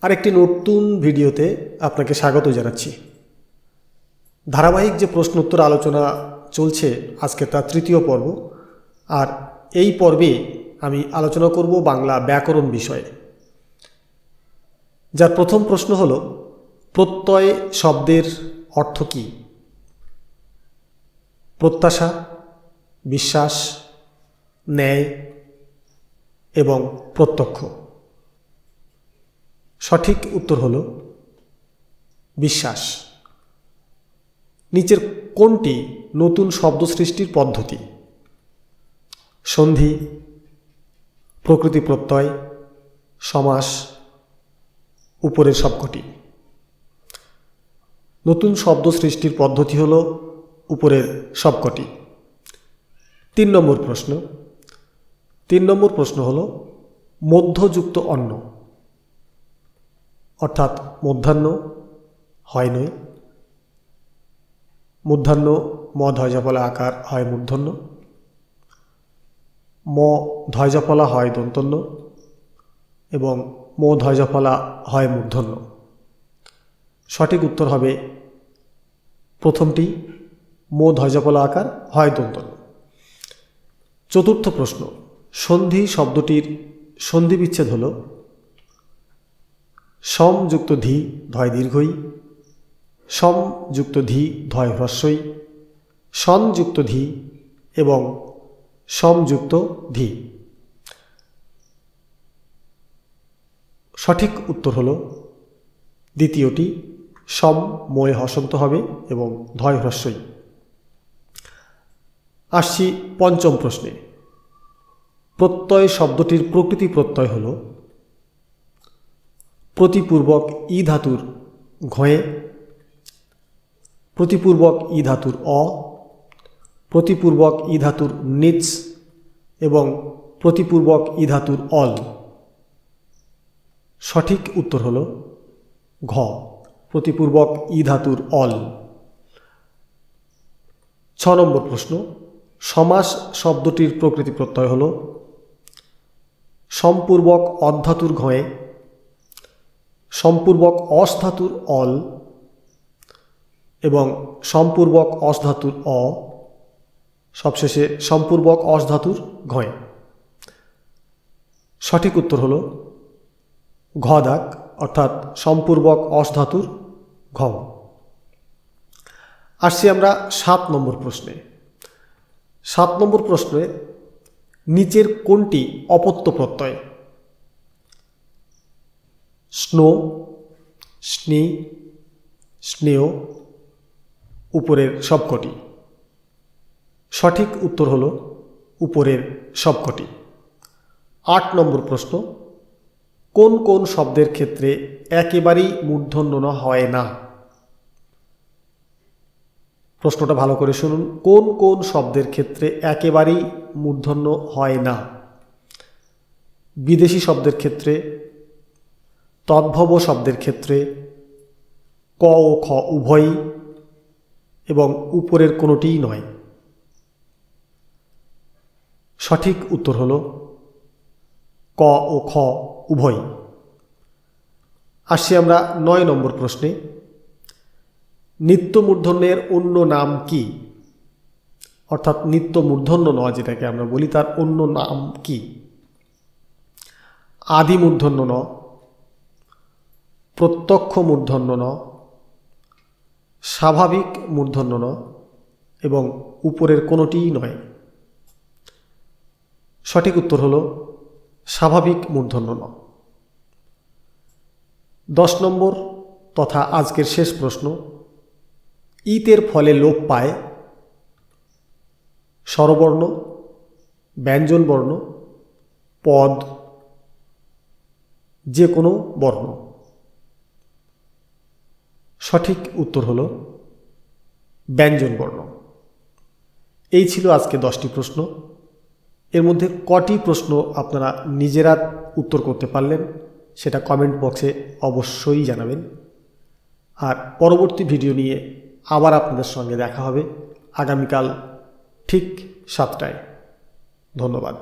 আরেকটি নতুন ভিডিওতে আপনাকে স্বাগত জানাচ্ছি। ধারাবাহিক যে প্রশ্ন উত্তর আলোচনা চলছে আজকে তার তৃতীয় পর্ব। আর এই পর্বে আমি আলোচনা করব বাংলা ব্যাকরণ বিষয়ে। যার প্রথম প্রশ্ন হলো, প্রত্যয় শব্দের অর্থ কী? প্রত্যাশা, বিশ্বাস, ন্যায় এবং প্রত্যক্ষ। সঠিক উত্তর হলো বিশ্বাস। নিচের কোনটি নতুন শব্দ সৃষ্টির পদ্ধতি? সন্ধি, প্রকৃতি প্রত্যয়, সমাস, উপরের সবকটি। নতুন শব্দ সৃষ্টির পদ্ধতি হল উপরের সবকটি। 3 নম্বর প্রশ্ন। 3 নম্বর প্রশ্ন হল মধ্যযুক্ত অন্ন, অর্থাৎ মধ্যাহ্ন, হয় নয়। মধ্যাহ্ন ম ধয়জফলা আকার হয় মূর্ধন্য, ম ধয়জফলা হয় দন্তন্য এবং ম ধয়জফলা হয় মূর্ধন্য। সঠিক উত্তর হবে প্রথমটি, ম ধয়জফলা আকার হয় দন্তন্য। চতুর্থ প্রশ্ন। সন্ধি শব্দটির সন্ধি বিচ্ছেদ হল সম যুক্ত ধি ধয় দীর্ঘই, সম যুক্ত ধি ধয় হ্রস্বই, সন যুক্ত ধি এবং সমযুক্ত ধি। সঠিক উত্তর হল দ্বিতীয়টি, সম ময়ে হসন্ত হবে এবং ধয় হ্রস্বই। আসছি পঞ্চম প্রশ্নে। প্রত্যয় শব্দটির প্রকৃতি প্রত্যয় হল প্রতিপূর্বক ই ধাতুর ঘয়ে, প্রতিপূর্বক ই ধাতুর অ, প্রতিপূর্বক ই ধাতুর নিচ এবং প্রতিপূর্বক ই ধাতুর অল। সঠিক উত্তর হল ঘ, প্রতিপূর্বক ই ধাতুর অল। 6 নম্বর প্রশ্ন। সমাস শব্দটির প্রকৃতি প্রত্যয় হল সম্পূর্বক অধাতুর ঘয়ে, সম্পূর্বক অস ধাতুর অল এবং সম্পূর্বক অস ধাতুর অ, সবশেষে সম্পূর্বক অস ধাতুর ঘয়ে। সঠিক উত্তর হল ঘ দাগ, অর্থাৎ সম্পূর্বক অস ধাতুর ঘ। আসছি আমরা 7 নম্বর প্রশ্নে। 7 নম্বর প্রশ্নে নিচের কোনটি অপত্য প্রত্যয়? স্নো, স্নি, স্নেহ, উপরের সবকটি। সঠিক উত্তর হল উপরের সবকটি। 8 নম্বর প্রশ্ন। কোন কোন শব্দের ক্ষেত্রে একেবারেই মূর্ধন্য ন হয় না? প্রশ্নটা ভালো করে শুনুন। কোন কোন শব্দের ক্ষেত্রে একেবারেই মূর্ধন্য হয় না? বিদেশি শব্দের ক্ষেত্রে, তদ্ভব শব্দের ক্ষেত্রে, ক ও খ উভয়ই এবং উপরের কোনোটিই নয়। সঠিক উত্তর হল ক ও খ উভয়ই। আসছি আমরা 9 নম্বর প্রশ্নে। নিত্য মূর্ধন্যের অন্য নাম কি? অর্থাৎ নিত্য মূর্ধন্য ন যেটাকে আমরা বলি, তার অন্য নাম কি? আদি মূর্ধন্য ন, প্রত্যক্ষ মূর্ধন্য ন, স্বাভাবিক মূর্ধন্য ন এবং উপরের কোনোটিই নয়। সঠিক উত্তর হল স্বাভাবিক মূর্ধন্য ন। 10 নম্বর তথা আজকের শেষ প্রশ্ন। ইতের ফলে লোপ পায় স্বরবর্ণ, ব্যঞ্জনবর্ণ, পদ, যে কোনো বর্ণ। সঠিক উত্তর হল ব্যঞ্জনবর্ণ। এই ছিল আজকে 10টি প্রশ্ন। এর মধ্যে কটি প্রশ্ন আপনারা নিজেরা উত্তর করতে পারলেন সেটা কমেন্ট বক্সে অবশ্যই জানাবেন। আর পরবর্তী ভিডিও নিয়ে আবার আপনাদের সঙ্গে দেখা হবে আগামীকাল ঠিক 7টায়। ধন্যবাদ।